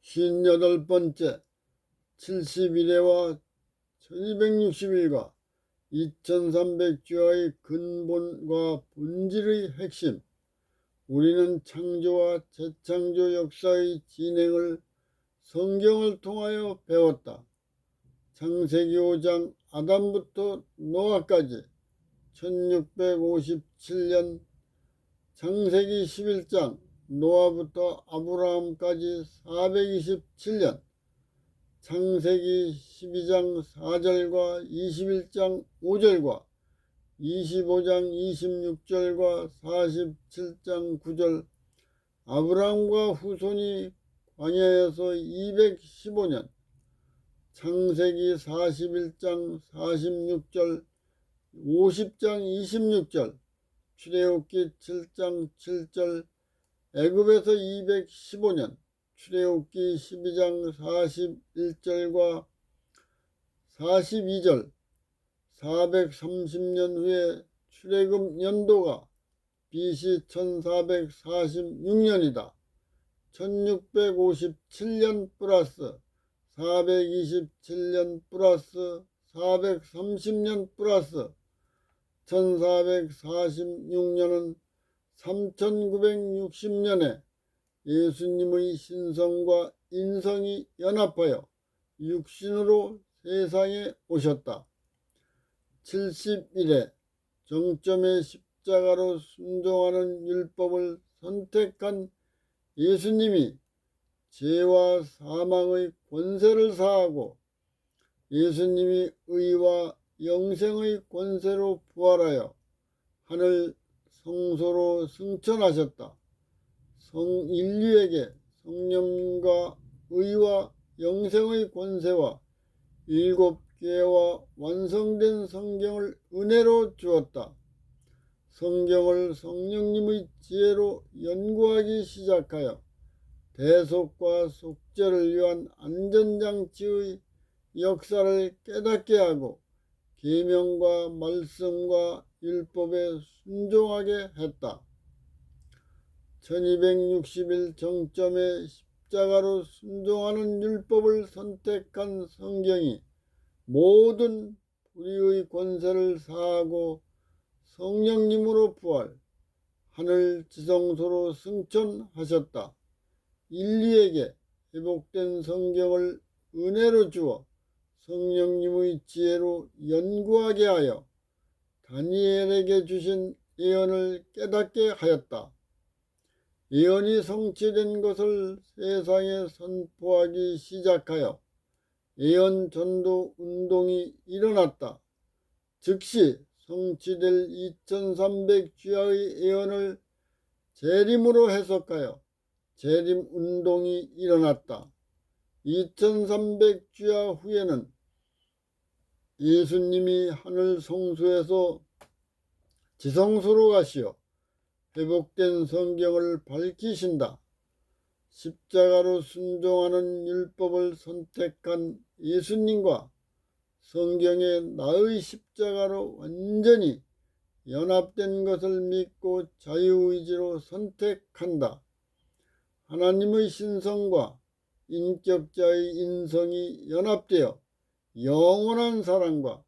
58번째 71회와 1260일과 2300주야의 근본과 본질의 핵심, 우리는 창조와 재창조 역사의 진행을 성경을 통하여 배웠다. 창세기 5장 아담부터 노아까지 1657년, 창세기 11장 노아부터 아브라함까지 427년, 창세기 12장 4절과 21장 5절과 25장 26절과 47장 9절, 아브라함과 후손이 광야에서 215년, 창세기 41장 46절, 50장 26절, 출애굽기 7장 7절, 애굽에서 215년, 출애굽기 12장 41절과 42절, 430년 후에 출애굽 연도가 BC 1446년이다. 1657년 플러스 427년 플러스 430년 플러스 1446년은 3960년에 예수님의 신성과 인성이 연합하여 육신으로 세상에 오셨다. 71회 정점의 십자가로 순종하는 율법을 선택한 예수님이 죄와 사망의 권세를 사하고 예수님이 의와 영생의 권세로 부활하여 하늘 성소로 승천하셨다. 인류에게 성령과 의와 영생의 권세와 7개와 완성된 성경을 은혜로 주었다. 성경을 성령님의 지혜로 연구하기 시작하여 대속과 속죄를 위한 안전장치의 역사를 깨닫게 하고 계명과 말씀과 율법에 순종하게 했다. 1260일 정점의 십자가로 순종하는 율법을 선택한 성경이 모든 불의의 권세를 사하고 성령님으로 부활, 하늘 지성소로 승천하셨다. 인류에게 회복된 성경을 은혜로 주어 성령님의 지혜로 연구하게 하여 다니엘에게 주신 예언을 깨닫게 하였다. 예언이 성취된 것을 세상에 선포하기 시작하여 예언 전도 운동이 일어났다. 즉시 성취될 2300주야의 예언을 재림으로 해석하여 재림 운동이 일어났다. 2300주야 후에는 예수님이 하늘 성소에서 지성소로 가시어 회복된 성경을 밝히신다. 십자가로 순종하는 율법을 선택한 예수님과 성경의 나의 십자가로 완전히 연합된 것을 믿고 자유의지로 선택한다. 하나님의 신성과 인격자의 인성이 연합되어 영원한 사랑과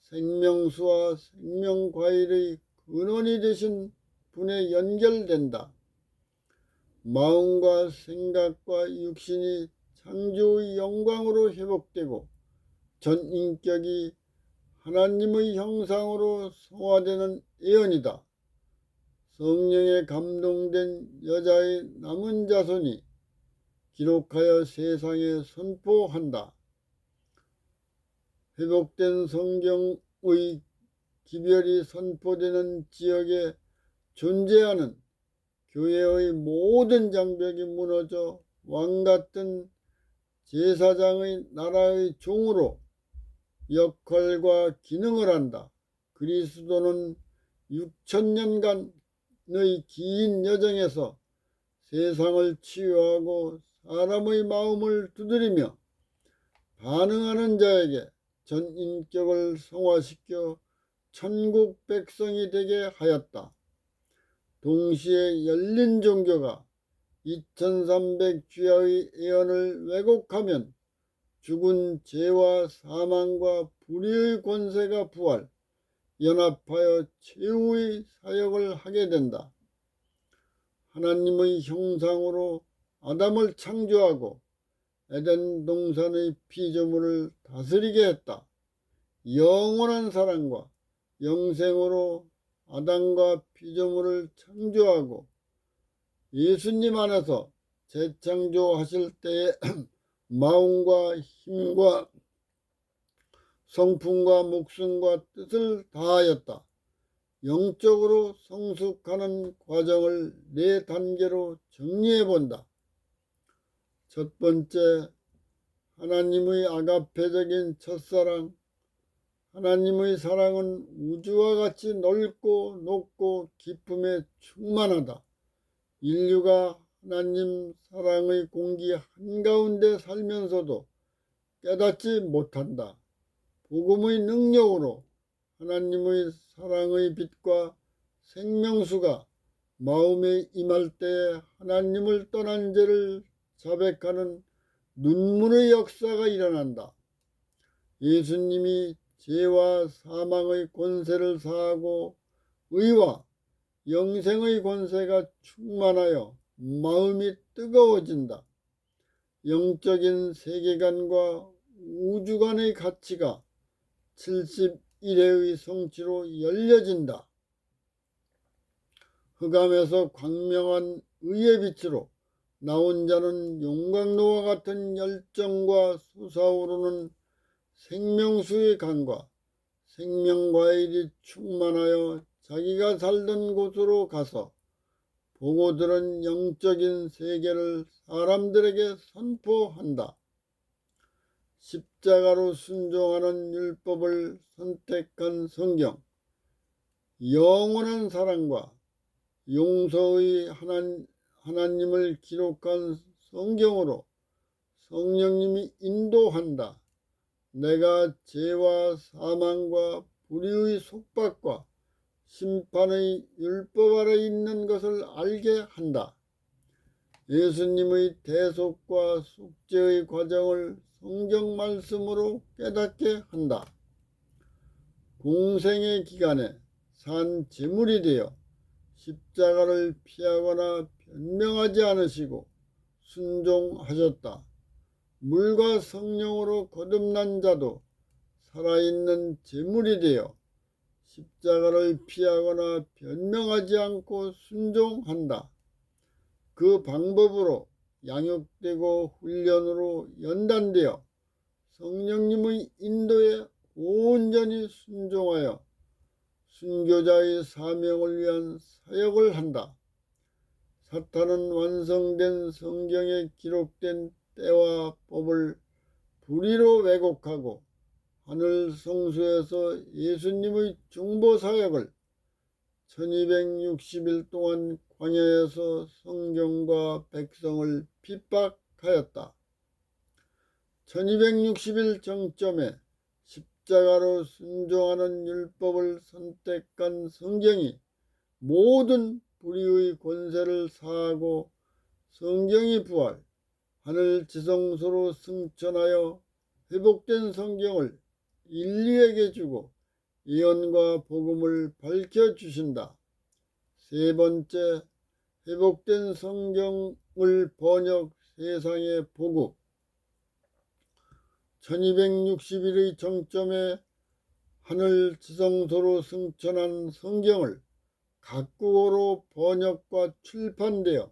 생명수와 생명과일의 근원이 되신 분에 연결된다. 마음과 생각과 육신이 창조의 영광으로 회복되고 전 인격이 하나님의 형상으로 성화되는 예언이다. 성령에 감동된 여자의 남은 자손이 기록하여 세상에 선포한다. 회복된 성경의 기별이 선포되는 지역에 존재하는 교회의 모든 장벽이 무너져 왕같은 제사장의 나라의 종으로 역할과 기능을 한다. 그리스도는 6000년간의 긴 여정에서 세상을 치유하고 사람의 마음을 두드리며 반응하는 자에게 전 인격을 성화시켜 천국 백성이 되게 하였다. 동시에 열린 종교가 2300주야의 예언을 왜곡하면 죽은 죄와 사망과 불의의 권세가 부활, 연합하여 최후의 사역을 하게 된다. 하나님의 형상으로 아담을 창조하고 에덴 동산의 피조물을 다스리게 했다. 영원한 사랑과 영생으로 아담과 피조물을 창조하고 예수님 안에서 재창조하실 때에 마음과 힘과 성품과 목숨과 뜻을 다하였다. 영적으로 성숙하는 과정을 4단계로 정리해 본다. 첫 번째, 하나님의 아가페적인 첫사랑. 하나님의 사랑은 우주와 같이 넓고 높고 기쁨에 충만하다. 인류가 하나님 사랑의 공기 한가운데 살면서도 깨닫지 못한다. 복음의 능력으로 하나님의 사랑의 빛과 생명수가 마음에 임할 때에 하나님을 떠난 죄를 자백하는 눈물의 역사가 일어난다. 예수님이 죄와 사망의 권세를 사하고 의와 영생의 권세가 충만하여 마음이 뜨거워진다. 영적인 세계관과 우주관의 가치가 71회의 성취로 열려진다. 흑암에서 광명한 의의 빛으로 나온 자는 용광로와 같은 열정과 솟아오르는 생명수의 강과 생명과일이 충만하여 자기가 살던 곳으로 가서 보고 들은 영적인 세계를 사람들에게 선포한다. 십자가로 순종하는 율법을 선택한 성경, 영원한 사랑과 용서의 하나님을 기록한 성경으로 성령님이 인도한다. 내가 죄와 사망과 불의의 속박과 심판의 율법 아래 있는 것을 알게 한다. 예수님의 대속과 속죄의 과정을 성경 말씀으로 깨닫게 한다. 공생의 기간에 산 제물이 되어 십자가를 피하거나 변명하지 않으시고 순종하셨다. 물과 성령으로 거듭난 자도 살아있는 제물이 되어 십자가를 피하거나 변명하지 않고 순종한다. 그 방법으로 양육되고 훈련으로 연단되어 성령님의 인도에 온전히 순종하여 순교자의 사명을 위한 사역을 한다. 사탄은 완성된 성경에 기록된 때와 법을 불의로 왜곡하고 하늘 성소에서 예수님의 중보 사역을 1260일 동안 광야에서 성경과 백성을 핍박하였다. 1260일 정점에 십자가로 순종하는 율법을 선택한 성경이 모든 불의의 권세를 사하고 성경이 부활, 하늘 지성소로 승천하여 회복된 성경을 인류에게 주고 예언과 복음을 밝혀주신다. 세 번째, 회복된 성경을 번역 세상에 보급. 1260일의 정점에 하늘 지성소로 승천한 성경을 각국어로 번역과 출판되어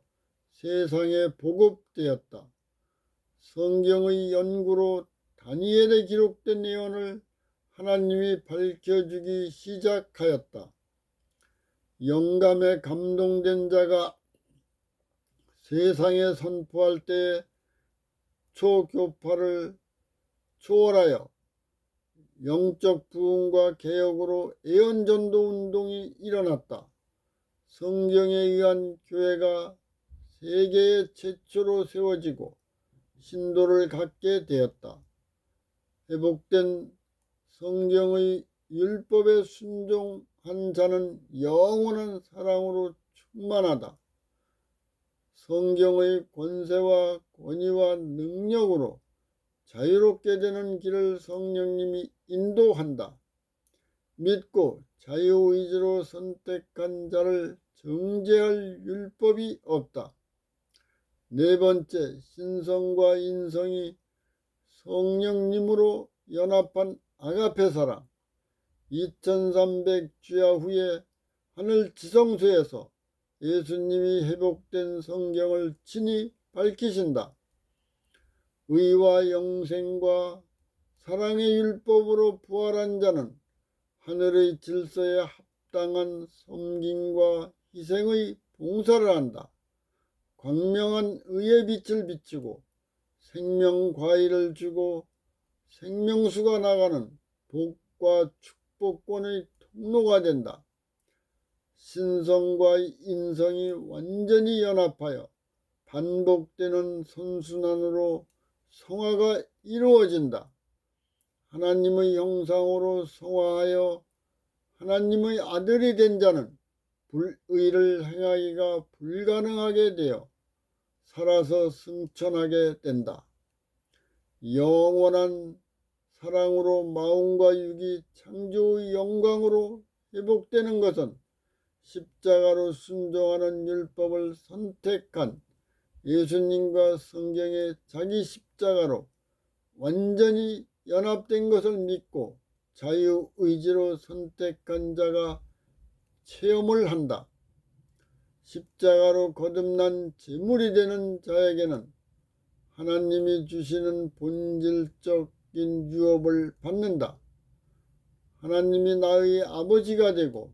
세상에 보급되었다. 성경의 연구로 다니엘에 기록된 예언을 하나님이 밝혀주기 시작하였다. 영감에 감동된 자가 세상에 선포할 때에 초교파를 초월하여 영적 부흥과 개혁으로 예언전도 운동이 일어났다. 성경에 의한 교회가 세계에 최초로 세워지고 신도를 갖게 되었다. 회복된 성경의 율법에 순종한 자는 영원한 사랑으로 충만하다. 성경의 권세와 권위와 능력으로 자유롭게 되는 길을 성령님이 인도한다. 믿고 자유의지로 선택한 자를 정죄할 율법이 없다. 네 번째, 신성과 인성이 성령님으로 연합한 아가페 사랑. 2300 주야 후에 하늘 지성소에서 예수님이 회복된 성경을 친히 밝히신다. 의와 영생과 사랑의 율법으로 부활한 자는 하늘의 질서에 합당한 섬김과 희생의 봉사를 한다. 광명한 의의 빛을 비추고 생명과일을 주고 생명수가 나가는 복과 축복권의 통로가 된다. 신성과 인성이 완전히 연합하여 반복되는 선순환으로 성화가 이루어진다. 하나님의 형상으로 성화하여 하나님의 아들이 된 자는 불의를 행하기가 불가능하게 되어 살아서 승천하게 된다. 영원한 사랑으로 마음과 육이 창조의 영광으로 회복되는 것은 십자가로 순종하는 율법을 선택한 예수님과 성경의 자기 십자가로 완전히 연합된 것을 믿고 자유의지로 선택한 자가 체험을 한다. 십자가로 거듭난 제물이 되는 자에게는 하나님이 주시는 본질적인 유업을 받는다. 하나님이 나의 아버지가 되고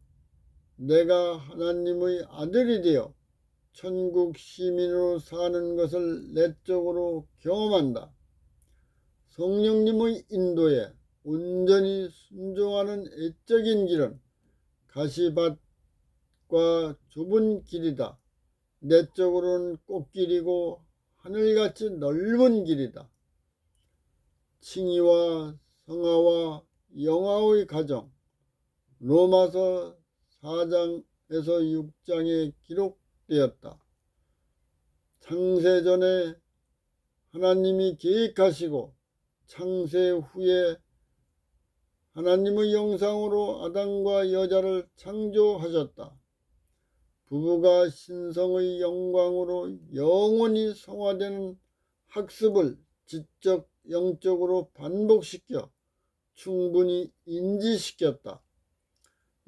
내가 하나님의 아들이 되어 천국 시민으로 사는 것을 내적으로 경험한다. 성령님의 인도에 온전히 순종하는 애적인 길은 가시밭과 좁은 길이다. 내적으로는 꽃길이고 하늘같이 넓은 길이다. 칭의와 성화와 영화의 가정. 로마서 4장에서 6장에 기록되었다. 창세전에 하나님이 계획하시고 창세 후에 하나님의 형상으로 아담과 여자를 창조하셨다. 부부가 신성의 영광으로 영원히 성화되는 학습을 지적 영적으로 반복시켜 충분히 인지시켰다.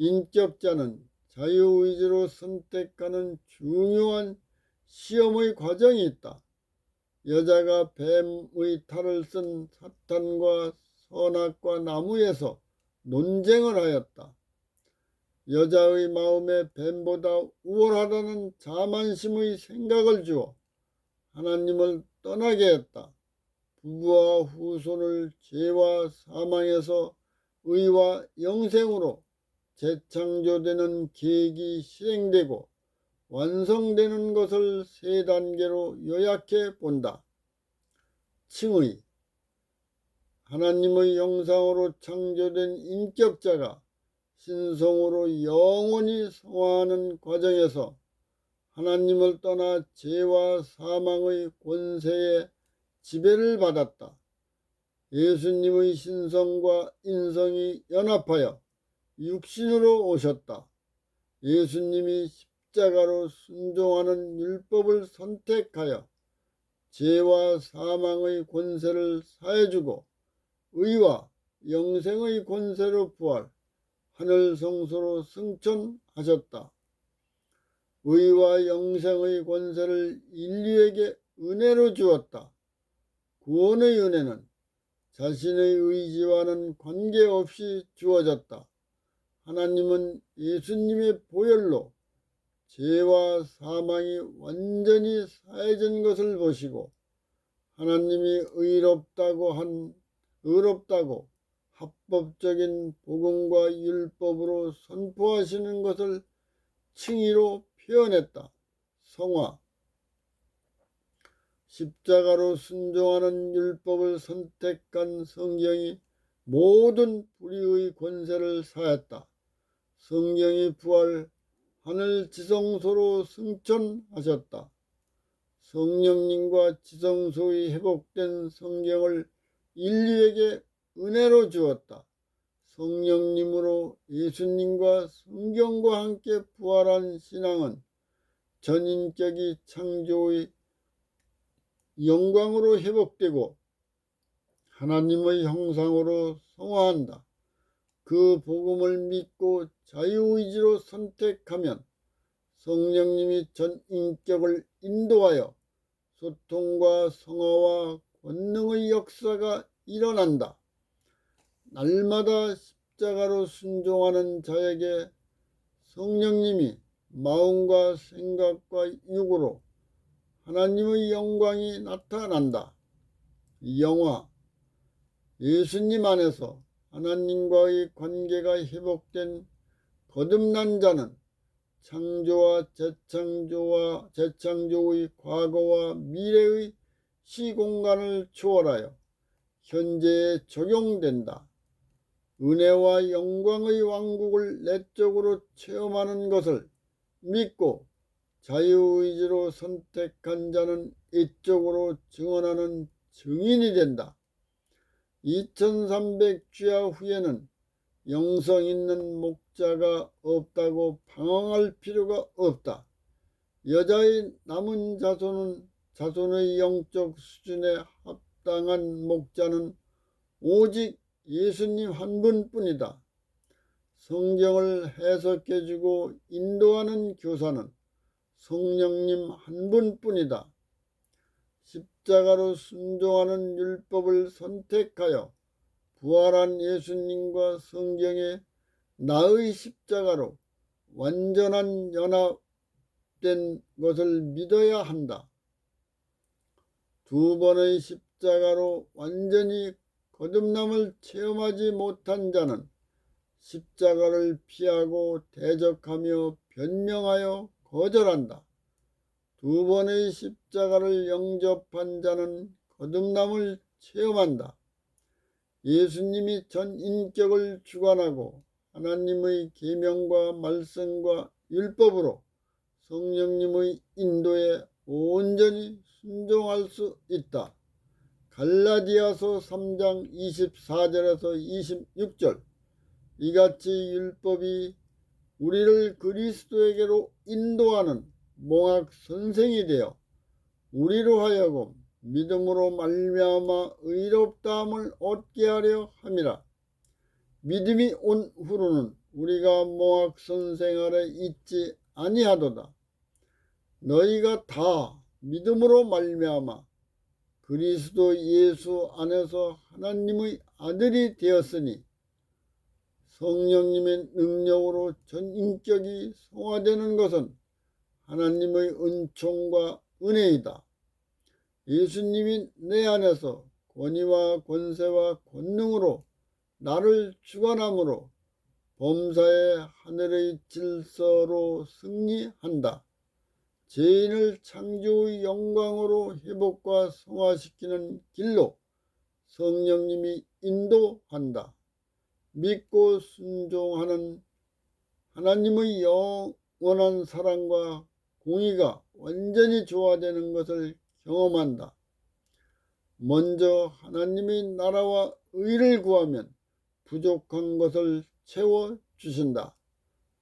인격자는 자유의지로 선택하는 중요한 시험의 과정이 있다. 여자가 뱀의 탈을 쓴 사탄과 선악과 나무에서 논쟁을 하였다. 여자의 마음에 뱀보다 우월하다는 자만심의 생각을 주어 하나님을 떠나게 했다. 부부와 후손을 죄와 사망에서 의와 영생으로 재창조되는 계획이 실행되고 완성되는 것을 세 단계로 요약해 본다. 칭의. 하나님의 형상으로 창조된 인격자가 신성으로 영원히 성화하는 과정에서 하나님을 떠나 죄와 사망의 권세에 지배를 받았다. 예수님의 신성과 인성이 연합하여 육신으로 오셨다. 예수님이 십자가로 순종하는 율법을 선택하여 죄와 사망의 권세를 사해주고 의와 영생의 권세로 부활, 하늘 성소로 승천하셨다. 의와 영생의 권세를 인류에게 은혜로 주었다. 구원의 은혜는 자신의 의지와는 관계없이 주어졌다. 하나님은 예수님의 보혈로 죄와 사망이 완전히 사해진 것을 보시고 하나님이 의롭다고 합법적인 복음과 율법으로 선포하시는 것을 칭의로 표현했다. 성화. 십자가로 순종하는 율법을 선택한 성경이 모든 불의의 권세를 사했다. 성경이 부활, 하늘 지성소로 승천하셨다. 성령님과 지성소의 회복된 성경을 인류에게 은혜로 주었다. 성령님으로 예수님과 성경과 함께 부활한 신앙은 전인격이 창조의 영광으로 회복되고 하나님의 형상으로 성화한다. 그 복음을 믿고 자유의지로 선택하면 성령님이 전인격을 인도하여 소통과 성화와 권능의 역사가 일어난다. 날마다 십자가로 순종하는 자에게 성령님이 마음과 생각과 육으로 하나님의 영광이 나타난다. 영화 예수님 안에서 하나님과의 관계가 회복된 거듭난 자는 창조와 재창조의 과거와 미래의 시공간을 초월하여 현재에 적용된다. 은혜와 영광의 왕국을 내적으로 체험하는 것을 믿고 자유의지로 선택한 자는 이쪽으로 증언하는 증인이 된다. 2300주야 후에는 영성 있는 목자가 없다고 방황할 필요가 없다. 여자의 남은 자손의 영적 수준에 합당한 목자는 오직 예수님 한 분뿐이다. 성경을 해석해주고 인도하는 교사는 성령님 한 분뿐이다. 십자가로 순종하는 율법을 선택하여 부활한 예수님과 성경의 나의 십자가로 완전한 연합된 것을 믿어야 한다. 두 번의 십자가로 완전히 거듭남을 체험하지 못한 자는 십자가를 피하고 대적하며 변명하여 거절한다. 두 번의 십자가를 영접한 자는 거듭남을 체험한다. 예수님이 전인격을 주관하고 하나님의 계명과 말씀과 율법으로 성령님의 인도에 온전히 순종할 수 있다. 갈라디아서 3장 24절에서 26절 이같이 율법이 우리를 그리스도에게로 인도하는 몽학 선생이 되어 우리로 하여금 믿음으로 말미암아 의롭다함을 얻게 하려 함이라. 믿음이 온 후로는 우리가 몽학 선생 아래 있지 아니하도다. 너희가 다 믿음으로 말미암아 그리스도 예수 안에서 하나님의 아들이 되었으니 성령님의 능력으로 전인격이 성화되는 것은 하나님의 은총과 은혜이다. 예수님이 내 안에서 권위와 권세와 권능으로 나를 주관함으로 범사의 하늘의 질서로 승리한다. 죄인을 창조의 영광으로 회복과 성화시키는 길로 성령님이 인도한다. 믿고 순종하는 하나님의 영원한 사랑과 공의가 완전히 조화되는 것을 경험한다. 먼저 하나님의 나라와 의를 구하면 부족한 것을 채워주신다.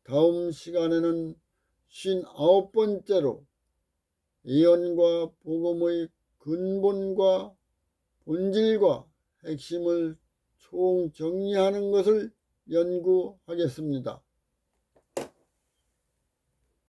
다음 시간에는 59번째로 예언과 복음의 근본과 본질과 핵심을 총정리하는 것을 연구하겠습니다.